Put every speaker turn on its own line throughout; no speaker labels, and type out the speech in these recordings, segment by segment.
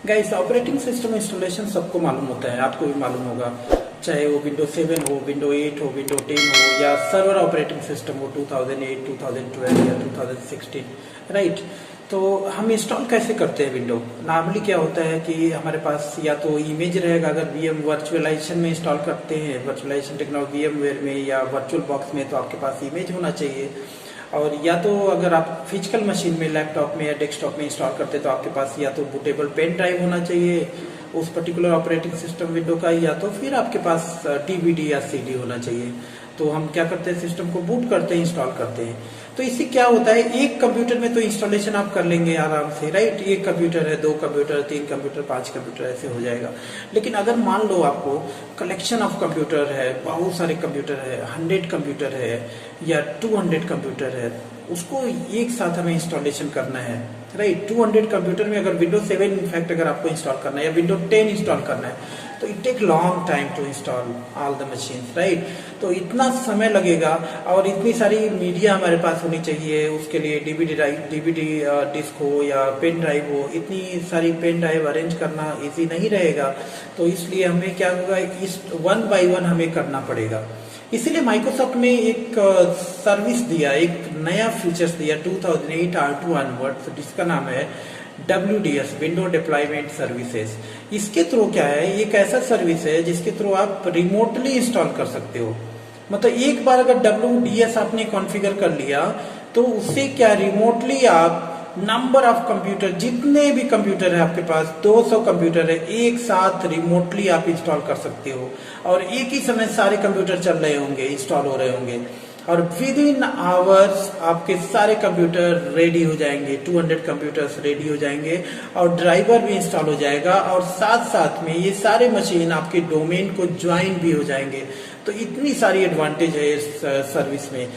Guys, operating system installation सबको मालूम होता है, आपको भी मालूम होगा। चाहे वो विंडो 7 हो, विंडो 8 हो, विंडो 10 हो, या सर्वर ऑपरेटिंग सिस्टम हो 2008, 2012 या 2016, राइट। तो हम इंस्टॉल कैसे करते हैं विंडो? नॉर्मली क्या होता है कि हमारे पास या तो इमेज रहेगा, अगर वीएम वर्चुअलाइजेशन में इंस्टॉल करते हैं, वर्चुअलाइजेशन टेक्नोलॉजी वीएमवेयर में या वर्चुअल बॉक्स में, तो आपके पास इमेज होना चाहिए। और या तो अगर आप फिजिकल मशीन में, लैपटॉप में या डेस्कटॉप में इंस्टॉल करते हैं, तो आपके पास या तो बूटेबल पेन ड्राइव होना चाहिए उस पर्टिकुलर ऑपरेटिंग सिस्टम विंडो का, या तो फिर आपके पास डीवीडी या सीडी होना चाहिए। तो हम क्या करते हैं, सिस्टम को बूट करते हैं, इंस्टॉल करते हैं। तो इससे क्या होता है, एक कंप्यूटर में तो इंस्टॉलेशन आप कर लेंगे आराम से, राइट। एक कंप्यूटर है, 2 कंप्यूटर, 3 कंप्यूटर, 5 कंप्यूटर, ऐसे हो जाएगा। लेकिन अगर मान लो आपको कलेक्शन ऑफ कंप्यूटर है, बहुत सारे कंप्यूटर है, 100 कंप्यूटर है या 200 कंप्यूटर है, उसको एक साथ हमें इंस्टॉलेशन करना है, राइट। 200 कंप्यूटर में अगर विंडो 7 इनफैक्ट अगर आपको इंस्टॉल करना है या विंडो 10 इंस्टॉल करना है, तो it take long time to install all the machines, right. तो इतना समय लगेगा और इतनी सारी मीडिया हमारे पास होनी चाहिए उसके लिए, डीवीडी डिस्क हो या पेन ड्राइव हो, इतनी सारी पेन ड्राइव अरेंज करना इजी नहीं रहेगा। तो इसलिए हमें क्या होगा, इस 1 बाय 1 हमें करना पड़ेगा। इसीलिए माइक्रोसॉफ्ट ने एक सर्विस दिया, एक नया फीचर्स दिया 2008 R2 ऑनवर्ड, जिसका नाम है WDS, विंडो डिप्लॉयमेंट सर्विसेज। इसके थ्रू क्या है, एक ऐसा सर्विस है जिसके थ्रू आप रिमोटली इंस्टॉल कर सकते हो। मतलब एक बार अगर WDS आपने कॉन्फ़िगर कर लिया, तो उससे क्या रिमोटली आप नंबर ऑफ कंप्यूटर, जितने भी कंप्यूटर है आपके पास, 200 कंप्यूटर है, एक साथ रिमोटली आप इंस्टॉल कर सकते हो। और एक ही समय सारे कंप्यूटर चल रहे होंगे, इंस्टॉल हो रहे होंगे, और विद इन आवर्स आपके सारे कंप्यूटर रेडी हो जाएंगे, 200 कंप्यूटर्स रेडी हो जाएंगे और ड्राइवर भी इंस्टॉल हो जाएगा, और साथ साथ में ये सारे मशीन आपके डोमेन को ज्वाइन भी हो जाएंगे। तो इतनी सारी एडवांटेज है इस सर्विस में।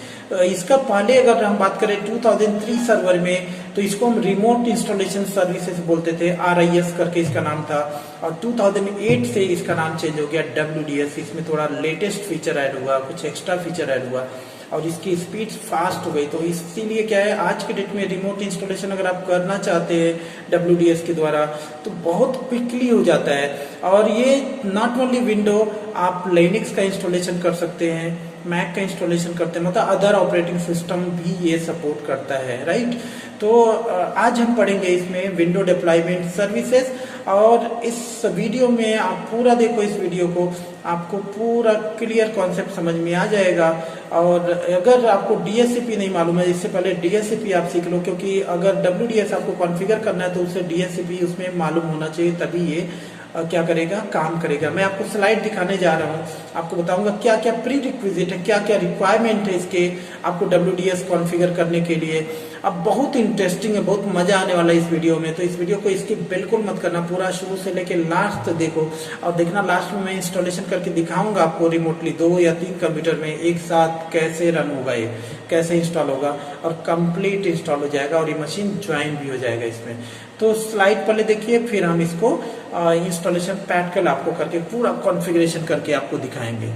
इसका पहले अगर हम बात करें 2003 सर्वर में, तो इसको हम रिमोट इंस्टॉलेशन सर्विसेज बोलते थे, RIS करके इसका नाम था। और 2008 से इसका नाम चेंज हो गया WDS। इसमें थोड़ा लेटेस्ट फीचर ऐड हुआ, कुछ एक्स्ट्रा फीचर ऐड हुआ और इसकी स्पीड फास्ट हो गई। तो इसीलिए क्या है, आज के डेट में रिमोट इंस्टॉलेशन अगर आप करना चाहते हैं WDS के द्वारा, तो बहुत क्विकली हो जाता है। और ये नॉट ओनली विंडो, आप लिनक्स का इंस्टॉलेशन कर सकते हैं, मैक का इंस्टॉलेशन करते हैं, मतलब अदर ऑपरेटिंग सिस्टम भी ये सपोर्ट करता है, राइट। तो आज हम पढ़ेंगे इसमें विंडो डिप्लॉयमेंट सर्विसेज। और इस वीडियो में आप पूरा देखो, इस वीडियो को, आपको पूरा क्लियर कॉन्सेप्ट समझ में आ जाएगा। और अगर आपको DHCP नहीं मालूम है, इससे पहले DHCP आप सीख लो, क्योंकि अगर WDS आपको कॉन्फ़िगर करना है तो उससे DHCP उसमें मालूम होना चाहिए, तभी ये क्या करेगा, काम करेगा। मैं आपको स्लाइड दिखाने जा रहा हूँ, आपको बताऊंगा क्या क्या प्री रिक्विजिट है, क्या क्या रिक्वायरमेंट है इसके, आपको WDS कॉन्फ़िगर करने के लिए। अब बहुत इंटरेस्टिंग है, बहुत मजा आने वाला है इस वीडियो में। तो इस वीडियो को स्किप बिल्कुल मत करना, पूरा शुरू से लेके लास्ट तक देखो। और देखना, लास्ट में मैं इंस्टॉलेशन करके दिखाऊंगा आपको रिमोटली 2 या 3 कंप्यूटर में एक साथ कैसे रन होगा, ये कैसे इंस्टॉल होगा और कंप्लीट इंस्टॉल हो जाएगा और ये मशीन ज्वाइन भी हो जाएगा इसमें। तो स्लाइड पहले देखिए, फिर हम इसको इंस्टॉलेशन प्रैक्टिकल आपको करके पूरा कॉन्फ़िगरेशन करके आपको दिखाएंगे।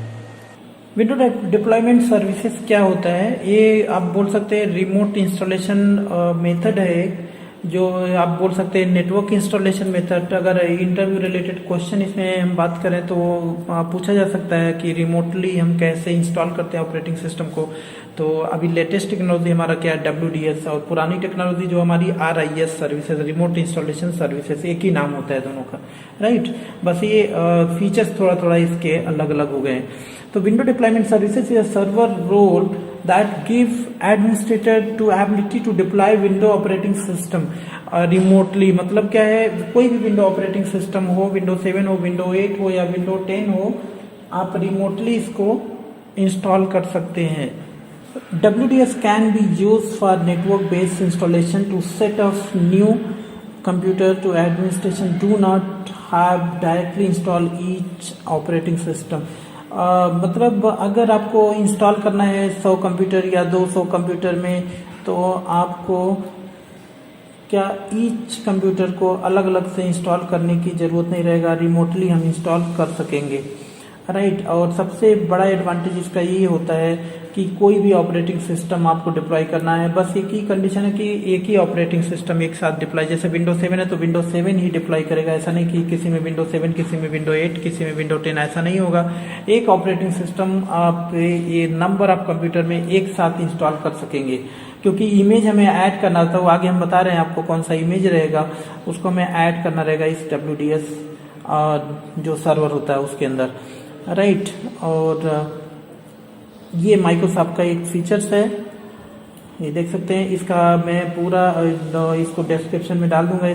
विंडो डिप्लॉयमेंट सर्विसेज क्या होता है, ये आप बोल सकते हैं रिमोट इंस्टॉलेशन मेथड है, जो आप बोल सकते हैं नेटवर्क इंस्टॉलेशन मेथड। अगर इंटरव्यू रिलेटेड क्वेश्चन इसमें हम बात करें तो पूछा जा सकता है कि रिमोटली हम कैसे इंस्टॉल करते हैं ऑपरेटिंग सिस्टम को। तो अभी लेटेस्ट टेक्नोलॉजी हमारा क्या है, WDS, और पुरानी टेक्नोलॉजी जो हमारी RIS services, remote installation services, एक ही नाम होता है दोनों का, राइट। बस ये फीचर्स थोड़ा थोड़ा इसके अलग अलग हो गए। तो window deployment services is a server role that give administrator to ability to deploy window operating system remotely। मतलब क्या है, कोई भी विंडो ऑपरेटिंग सिस्टम हो, विंडो 7 हो, विंडो 8 हो या विंडो 10 हो, आप रिमोटली इसको इंस्टॉल कर सकते हैं। WDS can be used for network based installation to set up new computer to administration do not have directly install each operating system। मतलब अगर आपको इंस्टॉल करना है 100 कंप्यूटर या 200 कंप्यूटर में, तो आपको क्या ईच कंप्यूटर को अलग अलग से इंस्टॉल करने की ज़रूरत नहीं रहेगा, रिमोटली हम इंस्टॉल कर सकेंगे। राइट। और सबसे बड़ा एडवांटेज इसका ये होता है कि कोई भी ऑपरेटिंग सिस्टम आपको डिप्लॉय करना है, बस एक ही कंडीशन है कि एक ही ऑपरेटिंग सिस्टम एक साथ डिप्लॉय, जैसे विंडो 7 है तो विंडो 7 ही डिप्लॉय करेगा, ऐसा नहीं कि किसी में विंडो 7, किसी में विंडो 8, किसी में विंडो 10, ऐसा नहीं होगा। एक ऑपरेटिंग सिस्टम आप ये नंबर ऑफ कंप्यूटर में एक साथ इंस्टॉल कर सकेंगे। क्योंकि इमेज हमें ऐड करना था, वो आगे हम बता रहे हैं आपको कौन सा इमेज रहेगा, उसको हमें ऐड करना रहेगा इस WDS जो सर्वर होता है उसके अंदर, राइट। और ये माइक्रोसॉफ्ट का एक फीचर्स है, ये देख सकते हैं। इसका मैं पूरा इसको डिस्क्रिप्शन में डाल दूंगा,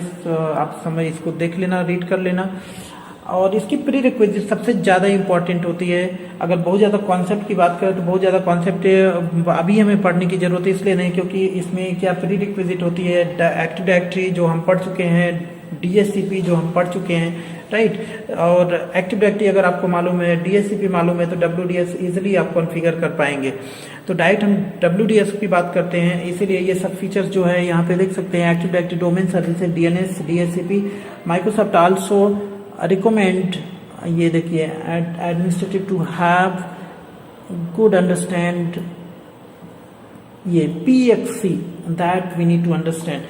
आप समय इसको देख लेना, रीड कर लेना। और इसकी प्री रिक्विजिट सबसे ज़्यादा इंपॉर्टेंट होती है। अगर बहुत ज़्यादा कॉन्सेप्ट की बात करें तो बहुत ज़्यादा कॉन्सेप्ट अभी हमें पढ़ने की ज़रूरत है, इसलिए नहीं क्योंकि इसमें क्या प्री रिक्विजिट होती है, एक्टिव डायरेक्टरी जो हम पढ़ चुके हैं, DHCP जो हम पढ़ चुके हैं, राइट। और एक्टिव डायरेक्टरी अगर आपको मालूम है, DHCP मालूम है, तो WDS इजीली आप कॉन्फ़िगर कर पाएंगे। तो डायरेक्ट हम WDS की बात करते हैं, इसीलिए ये सब फीचर्स जो है यहाँ पे देख सकते हैं। Active directory domain services, DNS, DHCP। Microsoft also recommend, ये देखिए, administrative to have good understand ये PXE that we need to understand.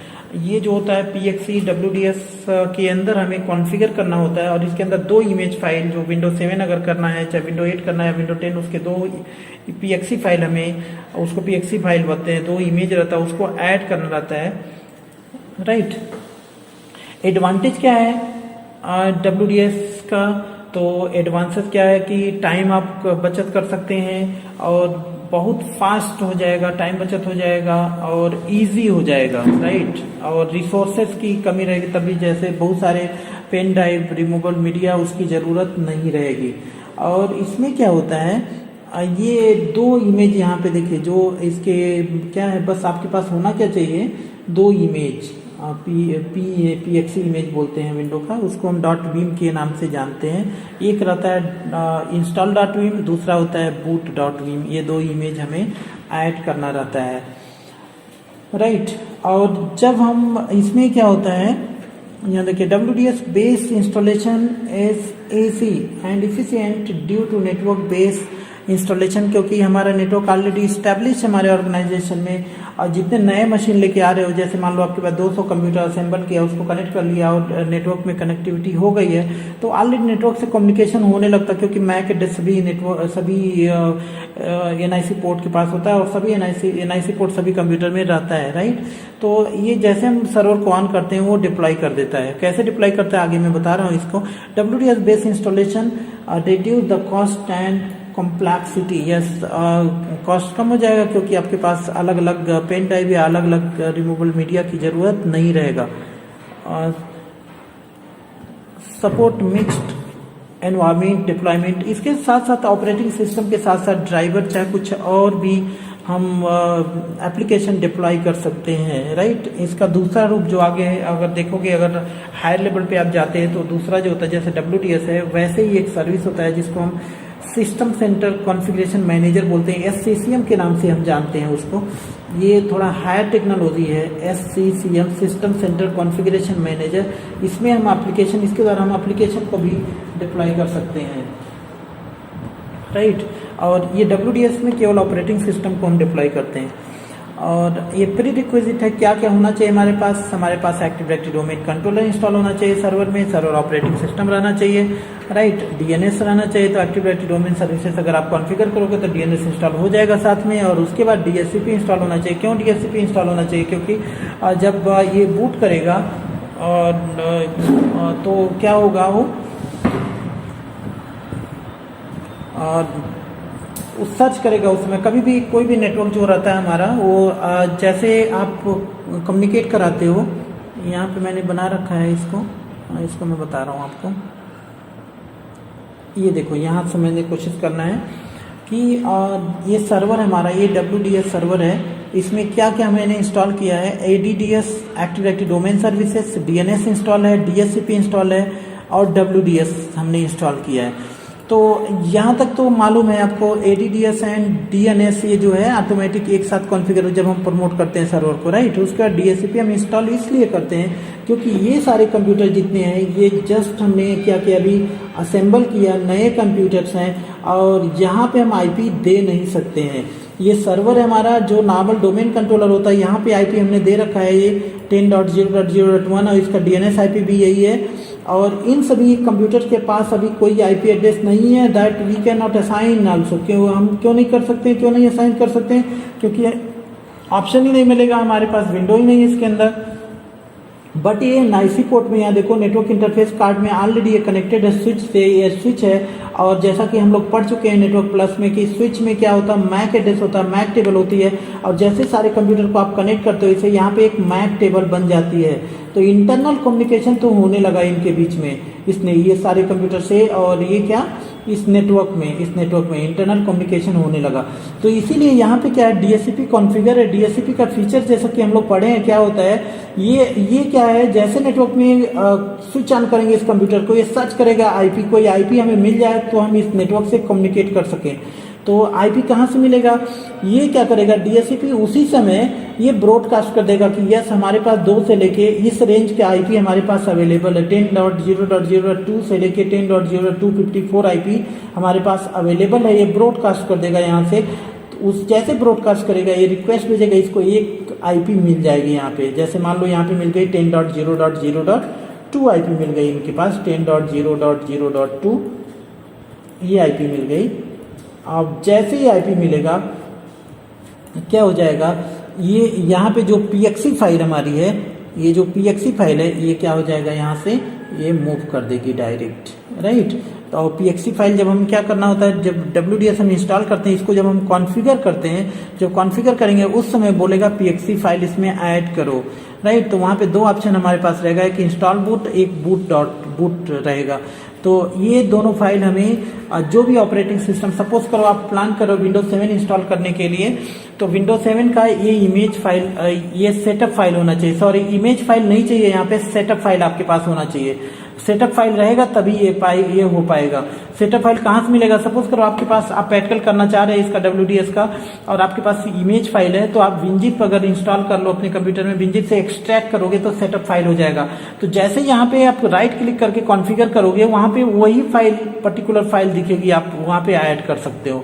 ये जो होता है PXE WDS के अंदर हमें कॉन्फ़िगर करना होता है, और इसके अंदर दो इमेज फाइल, जो विंडो 7 अगर करना है, चाहे विंडो 8 करना है, विंडो 10, उसके दो PXE फाइल, हमें उसको PXE फाइल बोलते हैं, दो इमेज रहता है, उसको ऐड करना रहता है, राइट। एडवांटेज क्या है WDS का? तो एडवांसेस क्या है कि टाइम आप बचत कर सकते हैं, और बहुत फास्ट हो जाएगा, टाइम बचत हो जाएगा, और इजी हो जाएगा, राइट। और रिसोर्सेज की कमी रहेगी तभी, जैसे बहुत सारे पेन ड्राइव, रिमूवेबल मीडिया, उसकी ज़रूरत नहीं रहेगी। और इसमें क्या होता है, ये दो इमेज यहाँ पे देखिए, जो इसके क्या है, बस आपके पास होना क्या चाहिए, दो इमेज, PXE इमेज बोलते हैं विंडो का, उसको हम .vim के नाम से जानते हैं। एक रहता है install.vim, दूसरा होता है boot.vim। ये दो इमेज हमें ऐड करना रहता है, राइट। और जब हम इसमें क्या होता है, यहाँ देखिए, WDS based installation is easy and efficient due to network based installation, क्योंकि हमारा नेटवर्क ऑलरेडी स्टैब्लिश है हमारे ऑर्गेनाइजेशन में। और जितने नए मशीन लेके आ रहे हो, जैसे मान लो आपके पास 200 कंप्यूटर असेंबल किया, उसको कनेक्ट कर लिया और नेटवर्क में कनेक्टिविटी हो गई है, तो ऑलरेडी नेटवर्क से कम्युनिकेशन होने लगता है, क्योंकि मैक सभी नेटवर्क, सभी NIC पोर्ट के पास होता है, और सभी NIC पोर्ट सभी कंप्यूटर में रहता है, राइट। तो ये जैसे हम सर्वर को ऑन करते हैं, वो डिप्लॉय कर देता है। कैसे डिप्लॉय करता है आगे मैं बता रहा हूँ इसको। WDS based installation reduce the cost and complexity. Yes, cost कम हो जाएगा, क्योंकि आपके पास अलग अलग पेन ड्राइव या अलग अलग रिमूवेबल मीडिया की जरूरत नहीं रहेगा। सपोर्ट मिक्स्ड एनवायरनमेंट डिप्लॉयमेंट, इसके साथ साथ ऑपरेटिंग सिस्टम के साथ साथ ड्राइवर, चाहे कुछ और भी हम एप्लीकेशन डिप्लॉय कर सकते हैं, राइट। इसका दूसरा रूप जो आगे है, अगर देखोगे, अगर हायर लेवल पे आप जाते हैं तो दूसरा जो होता है, जैसे WDS है, वैसे ही एक सर्विस होता है जिसको हम सिस्टम सेंटर कॉन्फ़िगरेशन मैनेजर बोलते हैं, SCCM के नाम से हम जानते हैं उसको। ये थोड़ा हायर टेक्नोलॉजी है, SCCM, system centre configuration manager. इसमें हम एप्लीकेशन, इसके द्वारा हम एप्लीकेशन को भी डिप्लॉय कर सकते हैं, राइट। और ये WDS में केवल ऑपरेटिंग सिस्टम को हम डिप्लॉय करते हैं। और ये प्री रिक्विजिट है, क्या क्या होना चाहिए हमारे पास active directory domain controller install होना चाहिए सर्वर में, सर्वर ऑपरेटिंग सिस्टम रहना चाहिए, राइट। DNS रहना चाहिए, तो एक्टिव डायरेक्टरी डोमेन सर्विसेज अगर आप कॉन्फ़िगर करोगे तो DNS इंस्टॉल हो जाएगा साथ में। और उसके बाद DHCP इंस्टॉल होना चाहिए। क्यों DHCP इंस्टॉल होना चाहिए? क्योंकि जब ये बूट करेगा और तो क्या होगा, वो सर्च करेगा उसमें, कभी भी कोई भी नेटवर्क जो रहता है हमारा, वो जैसे आप कम्युनिकेट कराते हो, यहाँ पे मैंने बना रखा है इसको मैं बता रहा हूँ आपको। ये देखो, यहाँ से मैंने कोशिश करना है कि ये सर्वर हमारा, ये WDS सर्वर है, इसमें क्या क्या मैंने इंस्टॉल किया है। ADDS active directory domain services, DNS install है, DHCP इंस्टॉल है, और WDS हमने इंस्टॉल किया है। तो यहाँ तक तो मालूम है आपको, ADDS एंड DNS ये जो है ऑटोमेटिक एक साथ कॉन्फ़िगर जब हम प्रमोट करते हैं सर्वर को, राइट। उसके बाद DHCP हम इंस्टॉल इसलिए करते हैं क्योंकि ये सारे कंप्यूटर जितने हैं ये जस्ट हमने क्या किया, अभी असेंबल किया, नए कंप्यूटर्स हैं और यहाँ पे हम IP दे नहीं सकते हैं। ये सर्वर है हमारा जो नॉर्मल डोमेन कंट्रोलर होता है, यहाँ पे IP हमने दे रखा है ये 10.0.0.1 और इसका DNS IP भी यही है। और इन सभी कंप्यूटर के पास अभी कोई IP एड्रेस नहीं है, that we can not assign also. क्यों हम क्यों नहीं कर सकते, क्यों नहीं असाइन कर सकते? क्योंकि ऑप्शन ही नहीं मिलेगा, हमारे पास विंडो ही नहीं है इसके अंदर। बट ये नाइसी पोर्ट में यहाँ देखो नेटवर्क इंटरफेस कार्ड में ऑलरेडी ये कनेक्टेड है स्विच से, ये स्विच है। और जैसा कि हम लोग पढ़ चुके हैं नेटवर्क प्लस में कि स्विच में क्या होता है, मैक एड्रेस होता है, मैक टेबल होती है। और जैसे सारे कंप्यूटर को आप कनेक्ट करते हो इसे यहाँ पे एक मैक टेबल बन जाती है। तो इंटरनल कम्युनिकेशन तो होने लगा इनके बीच में, इसने ये सारे कंप्यूटर से और ये क्या इस नेटवर्क में इंटरनल कम्युनिकेशन होने लगा। तो इसीलिए यहाँ पे क्या है, DHCP कॉन्फ़िगर है। DHCP का फीचर जैसा कि हम लोग पढ़े हैं क्या होता है, ये क्या है, जैसे नेटवर्क में स्विच ऑन करेंगे इस कंप्यूटर को, ये सर्च करेगा IP, कोई IP हमें मिल जाए तो हम इस नेटवर्क से कम्युनिकेट कर सकें। तो IP कहाँ से मिलेगा, ये क्या करेगा DHCP उसी समय ये ब्रॉडकास्ट कर देगा कि यस हमारे पास 2 से लेके इस रेंज के IP हमारे पास अवेलेबल है। 10.0.0.2 से लेके 10.0.254 IP हमारे पास अवेलेबल है, ये ब्रॉडकास्ट कर देगा यहाँ से। तो उस जैसे ब्रॉडकास्ट करेगा ये रिक्वेस्ट भेजेगा, इसको एक IP मिल जाएगी यहाँ पे। जैसे मान लो यहाँ पे मिल गई 10.0.0.2 IP मिल गई इनके पास, 10.0.0.2 ये IP मिल गई। अब जैसे ही IP मिलेगा क्या हो जाएगा, ये यहाँ पे जो PXE फाइल हमारी है, ये जो PXE फाइल है ये क्या हो जाएगा, यहाँ से ये मूव कर देगी डायरेक्ट, राइट। तो PXE फाइल जब हम क्या करना होता है, जब WDS हम इंस्टॉल करते हैं, इसको जब हम कॉन्फ़िगर करते हैं, जब कॉन्फ़िगर करेंगे उस समय बोलेगा PXE फाइल इसमें ऐड करो, राइट। तो वहाँ पे 2 ऑप्शन हमारे पास रहेगा, एक इंस्टॉल बूट, एक बूट रहेगा। तो ये दोनों फाइल हमें जो भी ऑपरेटिंग सिस्टम, सपोज करो आप प्लान करो विंडोज 7 इंस्टॉल करने के लिए, तो विंडोज 7 का ये इमेज फाइल, ये सेटअप फाइल होना चाहिए। सॉरी, इमेज फाइल नहीं चाहिए, यहाँ पे सेटअप फाइल आपके पास होना चाहिए। सेटअप फाइल रहेगा तभी ये हो पाएगा। सेटअप फाइल कहाँ से मिलेगा, सपोज करो आपके पास, आप प्रैक्टिकल करना चाह रहे हैं इसका WDS का, और आपके पास इमेज फाइल है, तो आप विनजिप अगर इंस्टॉल कर लो अपने कंप्यूटर में, विनजिप से एक्सट्रैक्ट करोगे तो सेटअप फाइल हो जाएगा। तो जैसे यहाँ पे आप राइट क्लिक करके कॉन्फ़िगर करोगे, वहाँ पे वही फाइल, पर्टिकुलर फाइल दिखेगी, आप वहाँ पे ऐड कर सकते हो,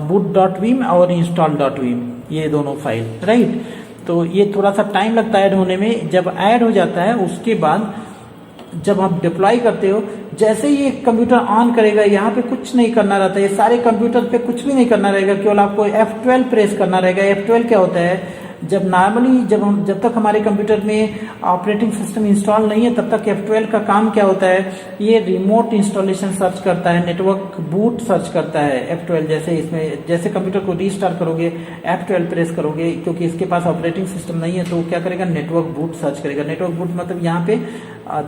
boot.vim और install.vim, ये दोनों फाइल, राइट। तो ये थोड़ा सा टाइम लगता है ऐड होने में। जब ऐड हो जाता है उसके बाद जब आप डिप्लॉय करते हो, जैसे ही ये कंप्यूटर ऑन करेगा, यहाँ पे कुछ नहीं करना रहता है, ये सारे कंप्यूटर पे कुछ भी नहीं करना रहेगा, केवल आपको F12 प्रेस करना रहेगा। F12 क्या होता है, जब नॉर्मली जब तक हमारे कंप्यूटर में ऑपरेटिंग सिस्टम इंस्टॉल नहीं है तब तक F12 का काम क्या होता है, ये रिमोट इंस्टॉलेशन सर्च करता है, नेटवर्क बूट सर्च करता है। F12 जैसे इसमें, जैसे कंप्यूटर को रीस्टार्ट करोगे F12 प्रेस करोगे, क्योंकि इसके पास ऑपरेटिंग सिस्टम नहीं है, तो क्या करेगा, नेटवर्क बूट सर्च करेगा। नेटवर्क बूट मतलब यहाँ पे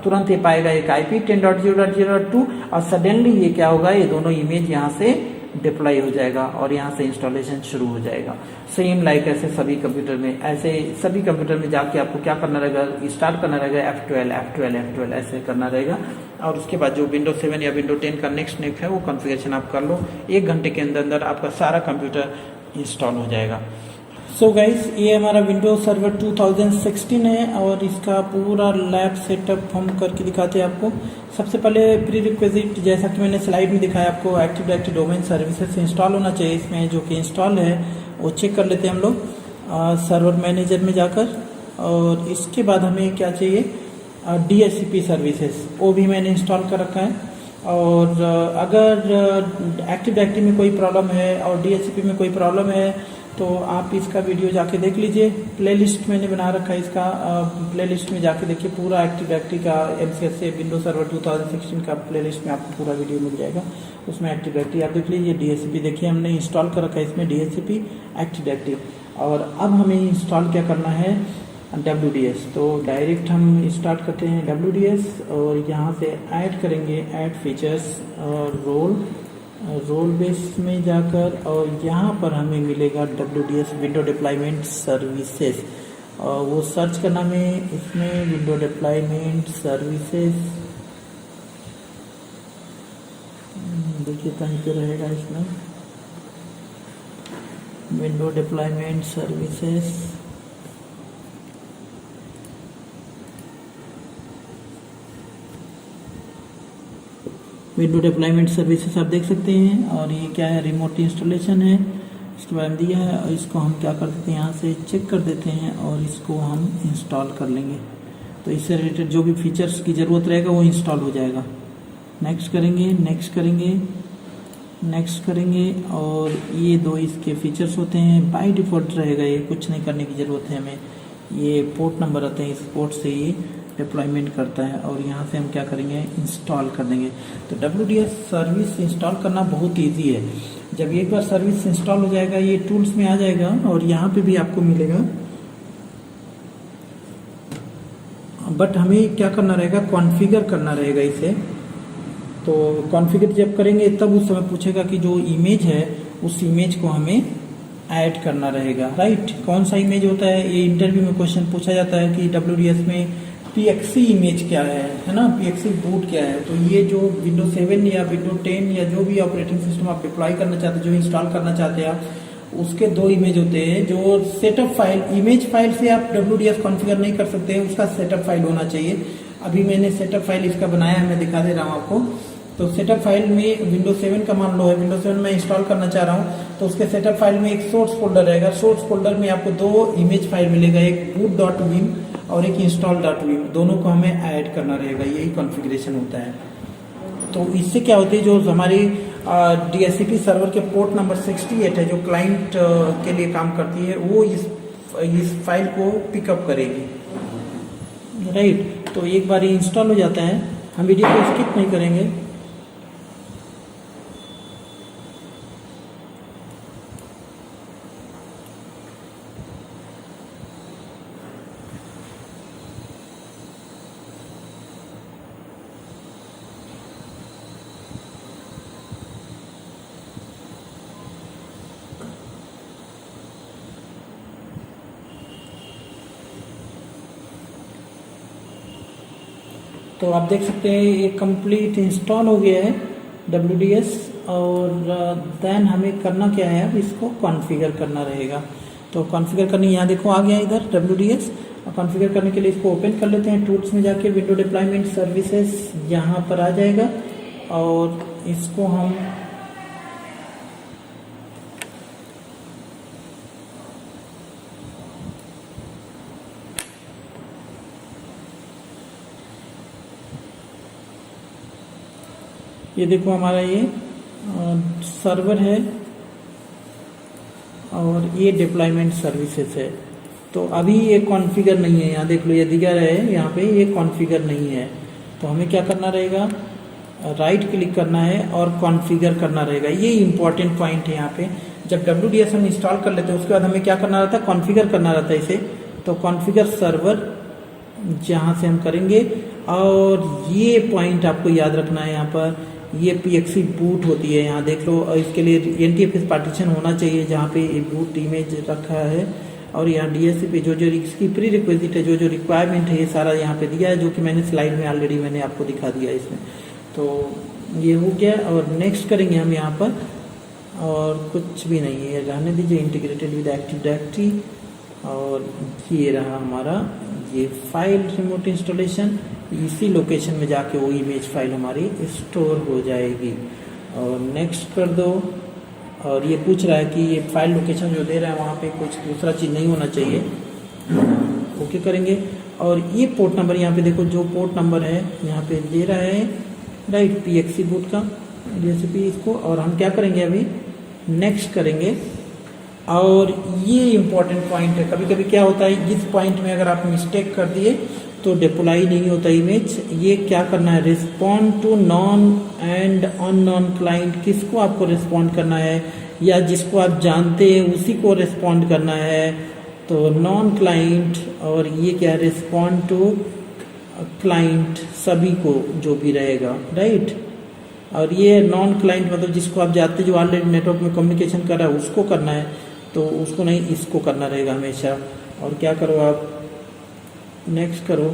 तुरंत ये पाएगा एक IP 10.0.0.2 और सडनली ये क्या होगा, ये दोनों इमेज यहाँ से डिप्लॉय हो जाएगा और यहाँ से इंस्टॉलेशन शुरू हो जाएगा। सेम लाइक ऐसे सभी कंप्यूटर में, ऐसे सभी कंप्यूटर में जाके आपको क्या करना रहेगा, स्टार्ट करना रहेगा F12 ऐसे करना रहेगा। और उसके बाद जो विंडो 7 या विंडो 10 का नेक्स्ट है वो कॉन्फ़िगरेशन आप कर लो, 1 घंटे के अंदर आपका सारा कंप्यूटर इंस्टॉल हो जाएगा। सो गाइस, ये हमारा विंडोज सर्वर 2016 है और इसका पूरा लैब सेटअप हम करके दिखाते हैं आपको। सबसे पहले प्री रिक्विजिट, जैसा कि मैंने स्लाइड में दिखाया आपको, active directory domain services install होना चाहिए इसमें, जो कि इंस्टॉल है वो चेक कर लेते हैं हम लोग सर्वर मैनेजर में जाकर। और इसके बाद हमें क्या चाहिए, DHCP सर्विसेज, वो भी मैंने इंस्टॉल कर रखा है। और अगर एक्टिव डायरेक्टरी में कोई प्रॉब्लम है और DHCP में कोई प्रॉब्लम है तो आप इसका वीडियो जाके देख लीजिए, प्लेलिस्ट मैंने बना रखा है इसका, प्लेलिस्ट में जाके देखिए, पूरा एक्टिव डायरेक्टरी का MCS से विंडोज सर्वर 2016 का प्लेलिस्ट में आपको पूरा वीडियो मिल जाएगा, उसमें एक्टिव डायरेक्टरी आप देख लीजिए। DHCP देखिए हमने इंस्टॉल कर रखा है इसमें, DHCP एक्टिव डायरेक्टरी। और अब हमें इंस्टॉल क्या करना है, WDS। तो डायरेक्ट हम स्टार्ट करते हैं WDS और यहाँ से ऐड करेंगे, ऐड फीचर्स और रोल बेस में जाकर, और यहाँ पर हमें मिलेगा WDS विंडो डिप्लॉयमेंट सर्विसेज, और वो सर्च करना में इसमें विंडो डिप्लॉयमेंट सर्विसेज देखिए कहीं पे रहेगा इसमें window deployment services, window deployment services आप देख सकते हैं। और ये क्या है, रिमोट इंस्टॉलेशन है, इसके बारे में दिया है। और इसको हम क्या कर देते हैं, यहाँ से चेक कर देते हैं और इसको हम इंस्टॉल कर लेंगे। तो इससे रिलेटेड जो भी फीचर्स की ज़रूरत रहेगा वो इंस्टॉल हो जाएगा। नेक्स्ट करेंगे, नेक्स्ट करेंगे, नेक्स्ट करेंगे। और ये दो इसके फीचर्स होते हैं, बाय डिफ़ॉल्ट रहेगा, ये कुछ नहीं करने की ज़रूरत है हमें। ये पोर्ट नंबर आते हैं, इस पोर्ट से ये डिप्लॉयमेंट करता है और यहाँ से हम क्या करेंगे, इंस्टॉल कर देंगे। तो WDS सर्विस इंस्टॉल करना बहुत ईजी है। जब एक बार सर्विस इंस्टॉल हो जाएगा, ये टूल्स में आ जाएगा और यहाँ पे भी आपको मिलेगा। बट हमें क्या करना रहेगा, कॉन्फ़िगर करना रहेगा इसे। तो कॉन्फ़िगर जब करेंगे तब उस समय पूछेगा कि जो इमेज है उस इमेज को हमें ऐड करना रहेगा, राइट। कौन सा इमेज होता है, ये इंटरव्यू में क्वेश्चन पूछा जाता है कि WDS में PXE इमेज क्या है ना, PXE बूट क्या है। तो ये जो Windows 7 या Windows 10 या जो भी ऑपरेटिंग सिस्टम आप डिप्लॉय करना चाहते हैं, जो इंस्टॉल करना चाहते हैं आप, उसके दो इमेज होते हैं। जो सेटअप फाइल, इमेज फाइल से आप WDS कॉन्फ़िगर नहीं कर सकते, उसका सेटअप फाइल होना चाहिए। अभी मैंने सेटअप फाइल इसका बनाया है, मैं दिखा दे रहा हूँ आपको। तो सेटअप फाइल में Windows 7 का मान लो है, Windows 7 में इंस्टॉल करना चाह रहा हूँ, तो उसके सेटअप फाइल में एक सोर्स फोल्डर रहेगा। सोर्स फोल्डर में आपको दो इमेज फाइल मिलेगा, एक boot.vim और एक install.vim, दोनों को हमें ऐड करना रहेगा। यही कॉन्फ़िगरेशन होता है। तो इससे क्या होती है, जो हमारी DHCP सर्वर के पोर्ट नंबर 68 है, जो क्लाइंट के लिए काम करती है, वो इस फाइल को पिकअप करेगी, राइट। तो एक बार ये इंस्टॉल हो जाता है, हम वीडियो को स्किप नहीं करेंगे। तो आप देख सकते हैं ये कंप्लीट इंस्टॉल हो गया है WDS। और देन हमें करना क्या है, अब इसको कॉन्फ़िगर करना रहेगा। तो कॉन्फ़िगर करने, यहाँ देखो आ गया इधर WDS। और कॉन्फ़िगर करने के लिए इसको ओपन कर लेते हैं, टूल्स में जाके विंडो डिप्लॉयमेंट सर्विसेज यहाँ पर आ जाएगा। और इसको हम ये देखो हमारा ये सर्वर है और ये डिप्लॉयमेंट सर्विसेज है। तो अभी ये कॉन्फ़िगर नहीं है, यहाँ देख लो ये दिखा रहा है, यहाँ पे ये कॉन्फ़िगर नहीं है। तो हमें क्या करना रहेगा, राइट क्लिक करना है और कॉन्फ़िगर करना रहेगा। ये इंपॉर्टेंट पॉइंट है यहाँ पे। जब WDS हम इंस्टॉल कर लेते हैं उसके बाद हमें क्या करना रहता है, कॉन्फ़िगर करना रहता है इसे। तो कॉन्फ़िगर सर्वर जहाँ से हम करेंगे, और ये पॉइंट आपको याद रखना है, यहाँ पर ये PXE बूट होती है, यहाँ देख लो। और इसके लिए NTFS पार्टीशन होना चाहिए जहाँ पे ये बूट इमेज रखा है। और यहाँ DHCP पे जो इसकी प्री रिक्वेजिट है, जो रिक्वायरमेंट है, ये सारा यहाँ पे दिया है, जो कि मैंने स्लाइड में ऑलरेडी मैंने आपको दिखा दिया है इसमें। तो ये हो गया। और नेक्स्ट करेंगे हम यहाँ पर, और कुछ भी नहीं है, रहने दीजिए, इंटीग्रेटेड विद एक्टिव डायरेक्टरी। और ये रहा हमारा ये फाइल रिमोट इंस्टॉलेशन। इसी लोकेशन में जाके वो इमेज फाइल हमारी स्टोर हो जाएगी। और नेक्स्ट कर दो। और ये पूछ रहा है कि ये फाइल लोकेशन जो दे रहा है वहाँ पे कुछ दूसरा चीज़ नहीं होना चाहिए, ओके करेंगे। और ये पोर्ट नंबर यहाँ पे देखो, जो पोर्ट नंबर है यहाँ पे दे रहा है, राइट, PXE बूट का DHCP इसको। और हम क्या करेंगे, अभी नेक्स्ट करेंगे। और ये इंपॉर्टेंट पॉइंट है, कभी कभी क्या होता है, इस पॉइंट में अगर आप मिस्टेक कर दिए तो डिप्लॉय नहीं होता इमेज। ये क्या करना है, respond to known and unknown client. किसको आपको रिस्पॉन्ड करना है, या जिसको आप जानते हैं उसी को रिस्पॉन्ड करना है। तो नॉन क्लाइंट, और ये क्या है, रिस्पॉन्ड टू क्लाइंट, सभी को जो भी रहेगा, राइट। और ये नॉन क्लाइंट मतलब जिसको आप जानते हैं, जो ऑलरेडी नेटवर्क में कम्युनिकेशन कर रहा है उसको करना है, तो उसको नहीं, इसको करना रहेगा हमेशा। और क्या करो आप, नेक्स्ट करो।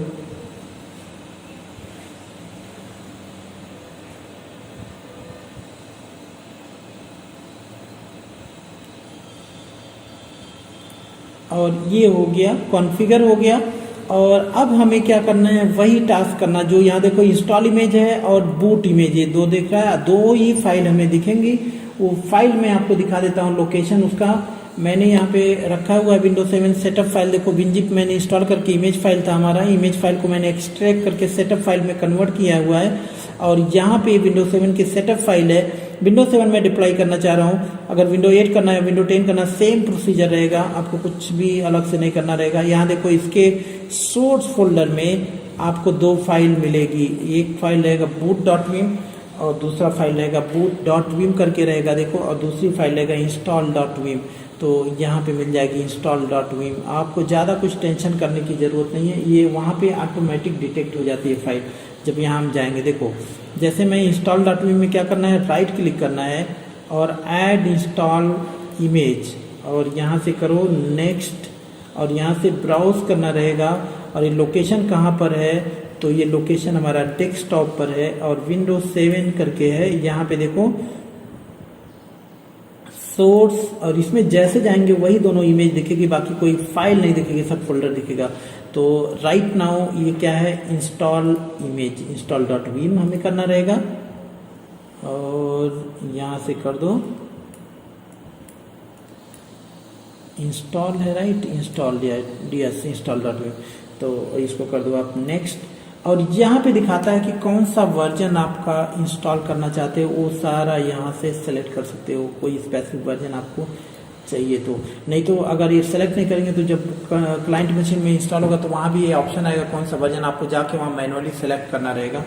और ये हो गया कॉन्फ़िगर हो गया। और अब हमें क्या करना है, वही टास्क करना जो यहाँ देखो इंस्टॉल इमेज है और बूट इमेज है, दो दिख रहा है, दो ही फाइल हमें दिखेंगी। वो फाइल मैं आपको दिखा देता हूँ, लोकेशन उसका मैंने यहाँ पे रखा हुआ है विंडोज 7 सेटअप फाइल। देखो विनजिप मैंने इंस्टॉल करके इमेज फाइल था हमारा, इमेज फाइल को मैंने एक्सट्रैक्ट करके सेटअप फाइल में कन्वर्ट किया हुआ है। और यहाँ पे विंडोज 7 की सेटअप फाइल है, विंडोज 7 में डिप्लॉय करना चाह रहा हूँ। अगर विंडो 8 करना है, विंडो 10 करना, सेम प्रोसीजर रहेगा, आपको कुछ भी अलग से नहीं करना रहेगा। यहाँ देखो इसके सोर्स फोल्डर में आपको दो फाइल मिलेगी, एक फाइल रहेगा boot.vim और दूसरा फाइल रहेगा boot.vim करके रहेगा देखो, और दूसरी फाइल रहेगा install.vim। तो यहाँ पे मिल जाएगी install.vim। आपको ज़्यादा कुछ टेंशन करने की ज़रूरत नहीं है, ये वहाँ पे ऑटोमेटिक डिटेक्ट हो जाती है फाइल जब यहाँ हम जाएंगे। देखो जैसे मैं install.vim में क्या करना है, राइट क्लिक करना है और ऐड इंस्टॉल इमेज, और यहाँ से करो नेक्स्ट, और यहाँ से ब्राउज करना रहेगा। और ये लोकेशन कहाँ पर है, तो ये लोकेशन हमारा डेस्कटॉप पर है और विंडोज 7 करके है। यहाँ पे देखो सोर्स, और इसमें जैसे जाएंगे वही दोनों इमेज दिखेगी, बाकी कोई फाइल नहीं दिखेगी, सब फोल्डर दिखेगा। तो राइट नाउ ये क्या है, इंस्टॉल इमेज, install.vim हमें करना रहेगा। और यहाँ से कर दो इंस्टॉल है, राइट, इंस्टॉल यस install.vim। तो इसको कर दो आप नेक्स्ट। और यहाँ पे दिखाता है कि कौन सा वर्जन आपका इंस्टॉल करना चाहते हो, वो सारा यहाँ से सेलेक्ट कर सकते हो, कोई स्पेसिफिक वर्जन आपको चाहिए तो। नहीं तो अगर ये सेलेक्ट नहीं करेंगे तो जब क्लाइंट मशीन में इंस्टॉल होगा तो वहाँ भी ये ऑप्शन आएगा कौन सा वर्जन, आपको जाके वहाँ मैनुअली सेलेक्ट करना रहेगा।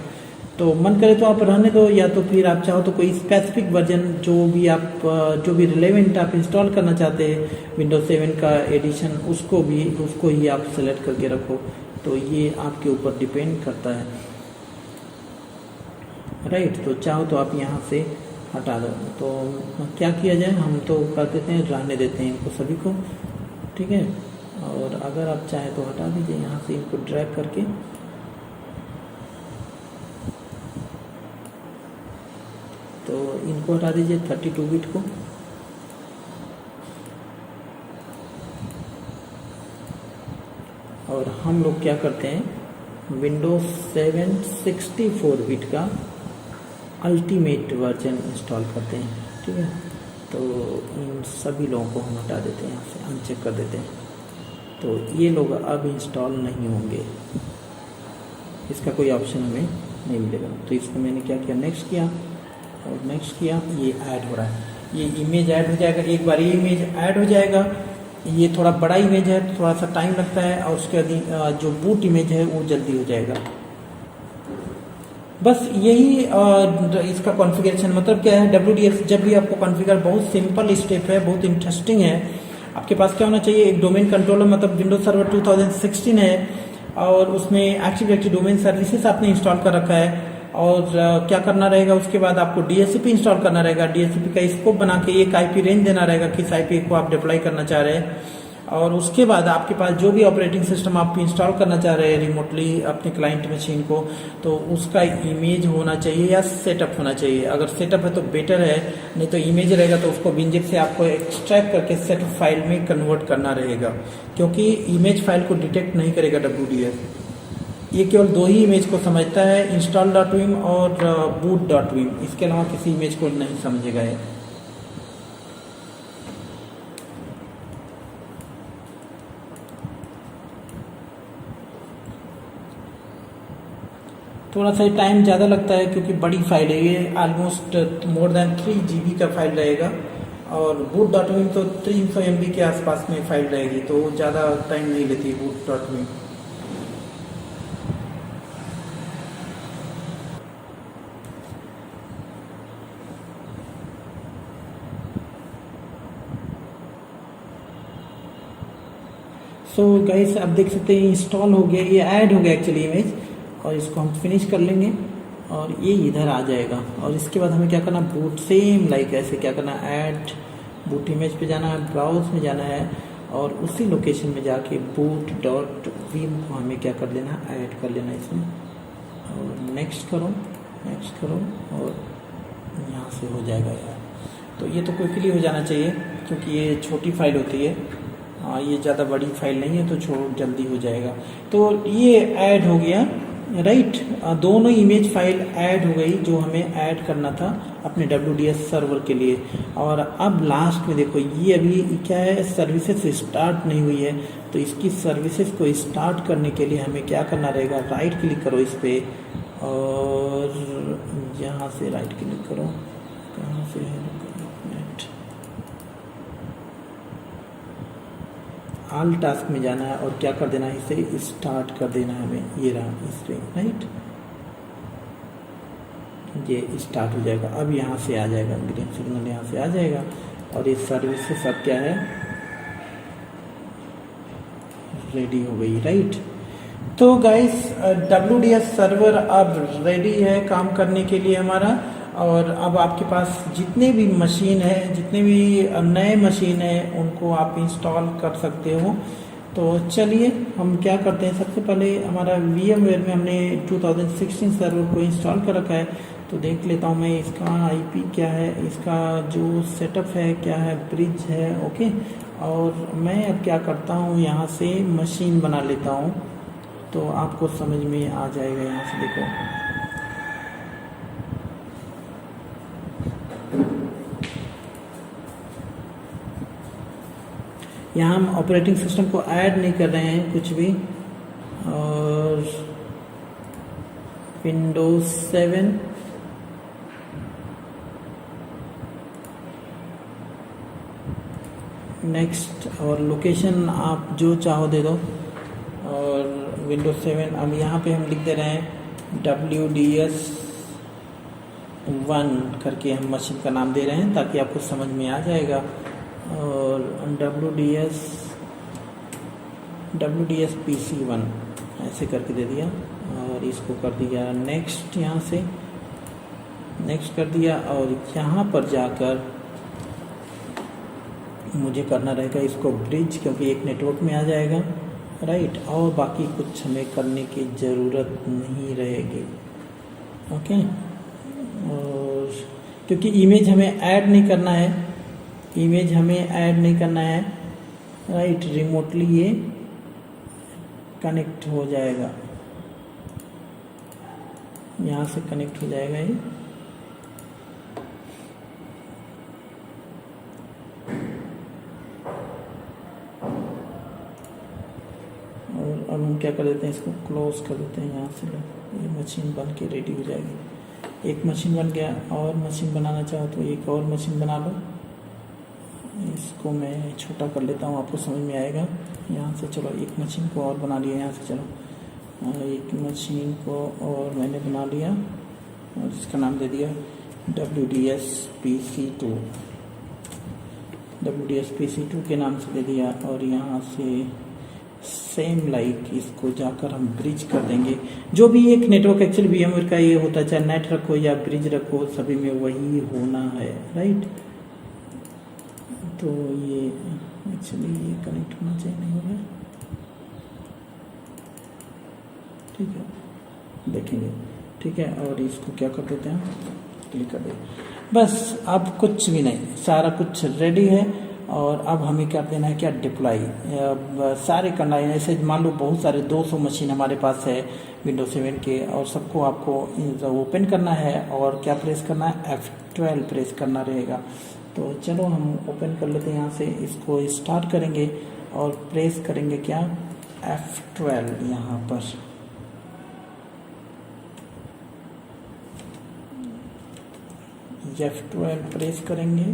तो मन करे तो आप रहने दो, या तो फिर आप चाहो तो कोई स्पेसिफिक वर्जन जो भी रिलेवेंट आप इंस्टॉल करना चाहते हैं विंडोज 7 का एडिशन, उसको ही आप सेलेक्ट करके रखो। तो ये आपके ऊपर डिपेंड करता है, राइट। तो चाहो तो आप यहाँ से हटा दो। तो क्या किया जाए, हम तो कर देते हैं, रहने देते हैं इनको सभी को, ठीक है। और अगर आप चाहें तो हटा दीजिए यहाँ से, इनको ड्रैग करके। तो इनको हटा दीजिए 32 बिट को। और हम लोग क्या करते हैं, विंडोज 7 64 बिट का अल्टीमेट वर्जन इंस्टॉल करते हैं, ठीक है। तो इन सभी लोगों को हम हटा देते हैं, यहाँ से अनचेक कर देते हैं। तो ये लोग अब इंस्टॉल नहीं होंगे, इसका कोई ऑप्शन हमें नहीं मिलेगा। तो इसको मैंने क्या किया, नेक्स्ट किया, और नेक्स्ट किया, ये ऐड हो रहा है, ये इमेज ऐड हो जाएगा। एक बार ये इमेज ऐड हो जाएगा, ये थोड़ा बड़ा इमेज है तो थोड़ा सा टाइम लगता है, और उसके बाद जो बूट इमेज है वो जल्दी हो जाएगा। बस यही इसका कॉन्फ़िगरेशन, मतलब क्या है, WDF जब भी आपको कॉन्फ़िगर, बहुत सिंपल स्टेप है, बहुत इंटरेस्टिंग है। आपके पास क्या होना चाहिए, एक डोमेन कंट्रोलर, मतलब विंडोज सर्वर 2016 है और उसमें एक्टिव डायरेक्टरी डोमेन सर्विसेज आपने इंस्टॉल कर रखा है। और क्या करना रहेगा, उसके बाद आपको DHCP इंस्टॉल करना रहेगा। DHCP का स्कोप बना के एक IP रेंज देना रहेगा, किस IP को आप डिप्लॉय करना चाह रहे हैं। और उसके बाद आपके पास जो भी ऑपरेटिंग सिस्टम आप इंस्टॉल करना चाह रहे हैं रिमोटली अपने क्लाइंट मशीन को, तो उसका इमेज होना चाहिए या सेटअप होना चाहिए। अगर सेटअप है तो बेटर है, नहीं तो इमेज रहेगा तो उसको विनजिप से आपको एक्सट्रैक्ट करके सेटअप फाइल में कन्वर्ट करना रहेगा, क्योंकि इमेज फाइल को डिटेक्ट नहीं करेगा WDF। ये केवल दो ही इमेज को समझता है, install.vim और boot.vim, इसके अलावा किसी इमेज को नहीं समझेगा ये। थोड़ा सा टाइम ज़्यादा लगता है क्योंकि बड़ी फाइल है ये, ऑलमोस्ट मोर देन 3 GB का फाइल रहेगा। और boot.vim तो 300 MB के आसपास में फाइल रहेगी, तो ज़्यादा टाइम नहीं लेती boot.vim। सो गाइस आप देख सकते हैं इंस्टॉल हो गया, ये ऐड हो गया एक्चुअली इमेज, और इसको हम फिनिश कर लेंगे और ये इधर आ जाएगा। और इसके बाद हमें क्या करना, बूट सेम लाइक ऐसे क्या करना, ऐड बूट इमेज पे जाना है, ब्राउज में जाना है, और उसी लोकेशन में जाके boot.vim को हमें क्या कर लेना, ऐड कर लेना इसमें। और नेक्स्ट करो, नेक्स्ट करो, और यहाँ से हो जाएगा यार। तो ये तो क्विकली हो जाना चाहिए क्योंकि ये छोटी फाइल होती है। हाँ ये ज़्यादा बड़ी फाइल नहीं है तो छोड़ जल्दी हो जाएगा। तो ये ऐड हो गया राइट, दोनों इमेज फाइल ऐड हो गई जो हमें ऐड करना था अपने WDS सर्वर के लिए। और अब लास्ट में देखो ये अभी क्या है, सर्विसेज स्टार्ट नहीं हुई है, तो इसकी सर्विसेज को स्टार्ट करने के लिए हमें क्या करना रहेगा, राइट क्लिक करो इस पर और यहाँ से राइट क्लिक करो, कहाँ से है ऑल टास्क में जाना है और क्या कर देना है, इसे स्टार्ट कर देना है हमें, ये रहा इस पे राइट, ये स्टार्ट हो जाएगा। अब यहाँ से आ जाएगा ग्रीन सिग्नल, यहाँ से आ जाएगा और ये सर्विसेज अब क्या है, रेडी हो गई राइट। तो गाइस WDS सर्वर अब रेडी है काम करने के लिए हमारा। और अब आपके पास जितने भी मशीन है, जितने भी नए मशीन है उनको आप इंस्टॉल कर सकते हो। तो चलिए हम क्या करते हैं, सबसे पहले हमारा VMware में हमने 2016 सर्वर को इंस्टॉल कर रखा है, तो देख लेता हूँ मैं इसका IP क्या है, इसका जो सेटअप है क्या है, ब्रिज है ओके। और मैं अब क्या करता हूँ, यहाँ से मशीन बना लेता हूँ तो आपको समझ में आ जाएगा। यहाँ से देखो यहाँ हम ऑपरेटिंग सिस्टम को ऐड नहीं कर रहे हैं कुछ भी, और विंडोज 7 नेक्स्ट, और लोकेशन आप जो चाहो दे दो, और विंडोज 7 अब यहाँ पे हम लिख दे रहे हैं WDS 1 करके हम मशीन का नाम दे रहे हैं ताकि आपको समझ में आ जाएगा। और WDS PC1 ऐसे करके दे दिया और इसको कर दिया नेक्स्ट, यहाँ से नेक्स्ट कर दिया। और यहाँ पर जाकर मुझे करना रहेगा इसको ब्रिज, क्योंकि एक नेटवर्क में आ जाएगा राइट, और बाकी कुछ हमें करने की ज़रूरत नहीं रहेगी ओके। और क्योंकि इमेज हमें ऐड नहीं करना है, इमेज हमें ऐड नहीं करना है राइट, रिमोटली ये कनेक्ट हो जाएगा, यहाँ से कनेक्ट हो जाएगा ये। और अब हम क्या कर देते हैं, इसको क्लोज कर देते हैं यहाँ से, ये मशीन बन के रेडी हो जाएगी। एक मशीन बन गया, और मशीन बनाना चाहो तो एक और मशीन बना लो। इसको मैं छोटा कर लेता हूँ, आपको समझ में आएगा। यहाँ से चलो एक मशीन को और बना लिया, यहाँ से चलो एक मशीन को और मैंने बना लिया और इसका नाम दे दिया WDS PC2 के नाम से दे दिया। और यहाँ से सेम लाइक इसको जाकर हम ब्रिज कर देंगे। जो भी एक नेटवर्क एक्चुअली VMware का ये होता है, चाहे नेट रखो या ब्रिज रखो, सभी में वही होना है राइट। तो ये एक्चुअली ये कनेक्ट होना चाहिए, नहीं हो रहा है, ठीक है देखेंगे ठीक है। और इसको क्या कर देते हैं, क्लिक कर दें, बस अब कुछ भी नहीं, सारा कुछ रेडी है। और अब हमें कर देना है क्या, डिप्लॉय। अब सारे करना है, ऐसे मान लो बहुत सारे 200 मशीन हमारे पास है विंडोज 7 के, और सबको आपको ओपन करना है और क्या प्रेस करना है, F12 प्रेस करना रहेगा। तो चलो हम ओपन कर लेते हैं, यहाँ से इसको स्टार्ट करेंगे और प्रेस करेंगे क्या, F12 यहाँ पर। F12 प्रेस करेंगे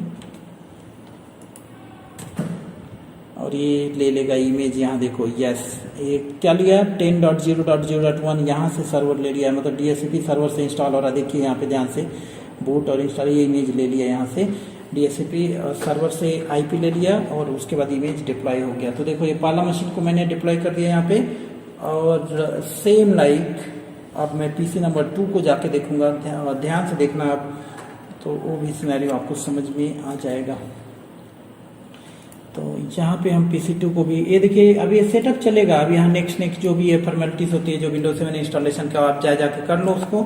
और ये ले लेगा इमेज। यहाँ देखो यस, ये क्या लिया, 10.0.0.1 यहाँ से सर्वर ले लिया है, मतलब DHCP सर्वर से इंस्टॉल हो रहा है। देखिए यहाँ पे ध्यान से, बूट और इंस्टॉल, ये इमेज ले लिया यहाँ से, DHCP सर्वर से IP ले लिया और उसके बाद इमेज डिप्लॉय हो गया। तो देखो ये पहला मशीन को मैंने डिप्लॉय कर दिया यहाँ पे। और सेम लाइक अब मैं PC नंबर 2 को जाके देखूंगा, ध्यान से देखना आप, तो वो भी सिनेरियो आपको समझ में आ जाएगा। तो यहाँ पे हम PC2 को भी, ये देखिए अभी ये सेटअप चलेगा। अब यहाँ नेक्स्ट जो भी है फॉर्मेलिटीज होती है जो विंडोज 7 इंस्टॉलेशन का, आप जाके कर लो उसको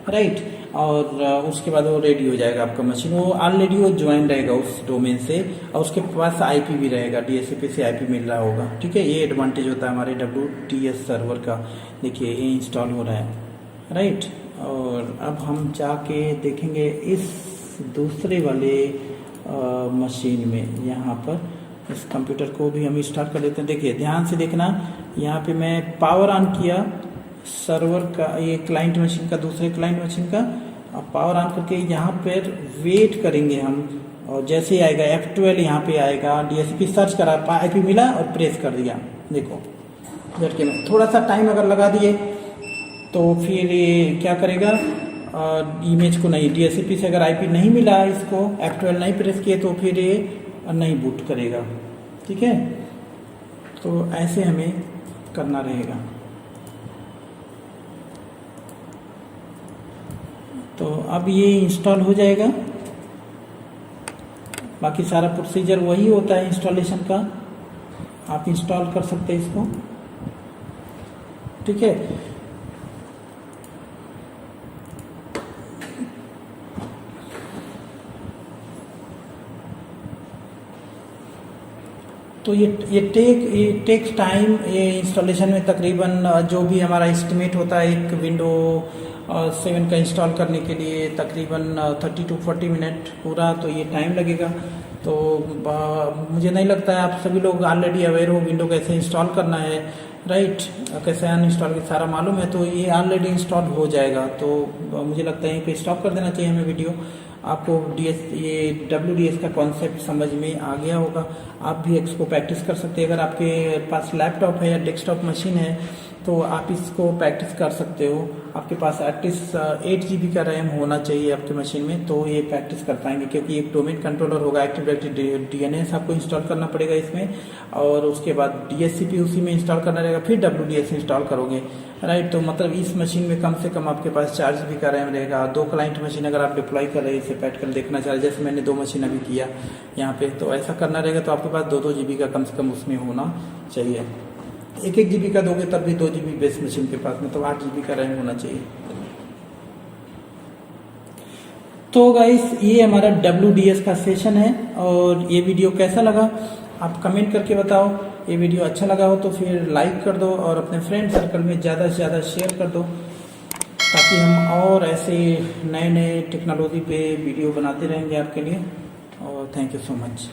राइट। और उसके बाद वो रेडी हो जाएगा आपका मशीन। वो ऑलरेडी वो ज्वाइन रहेगा उस डोमेन से और उसके पास आईपी भी रहेगा, डीएचसीपी से आईपी मिल रहा होगा। ठीक है, ये एडवांटेज होता है हमारे WDS सर्वर का। देखिए ये इंस्टॉल हो रहा है, राइट। और अब हम जाके देखेंगे इस दूसरे वाले मशीन में, यहाँ पर इस कंप्यूटर को भी हम स्टार्ट कर लेते हैं। देखिए ध्यान से देखना, यहाँ पे मैं पावर ऑन किया सर्वर का, ये क्लाइंट मशीन का, दूसरे क्लाइंट मशीन का। अब पावर ऑन करके यहाँ पर वेट करेंगे हम, और जैसे ही आएगा F12 यहाँ पे आएगा, DHCP सर्च करा, IP मिला और प्रेस कर दिया। देखो झटके में थोड़ा सा टाइम अगर लगा दिए तो फिर ये क्या करेगा, इमेज को नहीं, DHCP से अगर IP नहीं मिला, इसको F12 नहीं प्रेस किए तो फिर ये नहीं बूट करेगा। ठीक है, तो ऐसे हमें करना रहेगा। तो अब ये इंस्टॉल हो जाएगा। बाकी सारा प्रोसीजर वही होता है इंस्टॉलेशन का, आप इंस्टॉल कर सकते हैं इसको। ठीक है, तो ये टेक्स टाइम। ये इंस्टॉलेशन में तकरीबन जो भी हमारा एस्टिमेट होता है एक विंडो 7 का इंस्टॉल करने के लिए तकरीबन 30 to 40 मिनट पूरा, तो ये टाइम लगेगा। तो मुझे नहीं लगता है आप सभी लोग ऑलरेडी अवेयर हो विंडो कैसे इंस्टॉल करना है, राइट, कैसे अनइंस्टॉल के सारा मालूम है। तो ये ऑलरेडी इंस्टॉल हो जाएगा। तो मुझे लगता है यहीं पे स्टॉप कर देना चाहिए हमें वीडियो। आपको ये WDS का कॉन्सेप्ट समझ में आ गया होगा। आप भी इसको प्रैक्टिस कर सकते हैं। अगर आपके पास लैपटॉप है या डेस्कटॉप मशीन है तो आप इसको प्रैक्टिस कर सकते हो। आपके पास एटलीस्ट 8 GB का रैम होना चाहिए आपके मशीन में, तो ये प्रैक्टिस कर पाएंगे। क्योंकि एक डोमेन कंट्रोलर होगा, एक्टिव डायरेक्टरी DNS आपको इंस्टॉल करना पड़ेगा इसमें, और उसके बाद DHCP उसी में इंस्टॉल करना रहेगा, फिर WDS इंस्टॉल करोगे, राइट। तो मतलब इस मशीन में कम से कम आपके पास 4 GB का रैम रहेगा। 2 क्लाइंट मशीन अगर आप डिप्लॉय कर रहे हैं, इसे पैटर्न देखना चाह रहे, जैसे मैंने 2 मशीन अभी किया यहाँ पे, तो ऐसा करना रहेगा। तो आपके पास 2-2 GB का कम से कम उसमें होना चाहिए। 1-1 GB का दोगे तब भी 2 GB बेस मशीन के पास में, तो 8 GB का रैम होना चाहिए। तो गाइस ये हमारा WDS का सेशन है। और ये वीडियो कैसा लगा आप कमेंट करके बताओ। ये वीडियो अच्छा लगा हो तो फिर लाइक कर दो और अपने फ्रेंड सर्कल में ज़्यादा से ज़्यादा शेयर कर दो, ताकि हम और ऐसे नए नए टेक्नोलॉजी पे वीडियो बनाते रहेंगे आपके लिए। और थैंक यू सो मच।